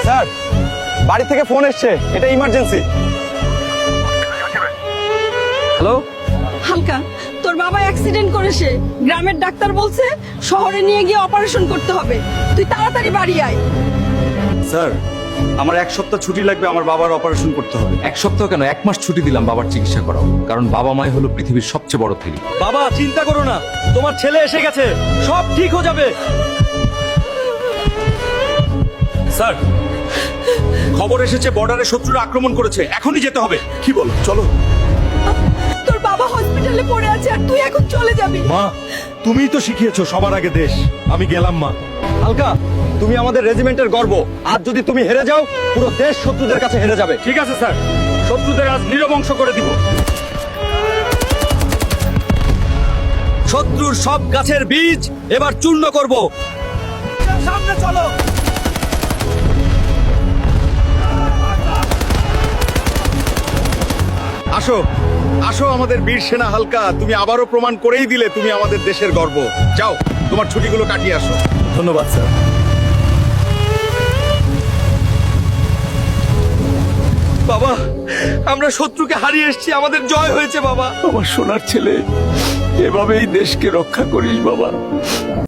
Sir, বাড়ি থেকে phone এসছে, এটা ইমার্জেন্সি। হ্যালো, হালকা, তোর বাবা অ্যাক্সিডেন্ট করেছে। গ্রামের ডাক্তার বলছে শহরে নিয়ে গিয়ে অপারেশন করতে হবে। তুই তাড়াতাড়ি বাড়ি আয়। স্যার আমার 1 সপ্তাহ ছুটি লাগবে, আমার বাবার অপারেশন করতে হবে। 1 সপ্তাহ কেন, 1 মাস ছুটি দিলাম বাবার চিকিৎসা করাও, কারণ বাবা মাই হলো পৃথিবীর সবচেয়ে বড় থিলি। বাবা চিন্তা করো না, তোমার ছেলে এসে গেছে, সব ঠিক হয়ে যাবে। স্যার, খবর এসেছে বর্ডারে শত্রুরা আক্রমণ করেছে, এখনই যেতে হবে। কি বলো, চলো। তোর বাবা হসপিটালে পড়ে আছে আর তুই এখন চলে যাবি। মা, তুমিই তো শিখিয়েছো সবার আগে দেশ। আমি গেলাম মা। হালকা, তুমি আমাদের রেজিমেন্টের গর্ব। আজ যদি তুমি হেরে যাও, পুরো দেশ শত্রুদের কাছে হেরে যাবে। ঠিক আছে স্যার, শত্রুদের আজ নিরবংশ করে দিব। শত্রুর সব গাছের বীজ এবার চূর্ণ করব। সামনে চলো। আসো আসো আমাদের বীর সেনা হালকা, তুমি আবারও প্রমাণ করেই দিলে তুমি আমাদের দেশের গর্ব। যাও, তোমার ছুটিগুলো কাটিয়ে আসো। ধন্যবাদ স্যার। বাবা, আমরা শত্রুকে হারিয়ে এসেছি, আমাদের জয় হয়েছে বাবা। আমার সোনার ছেলে, এভাবেই দেশকে রক্ষা করিস বাবা।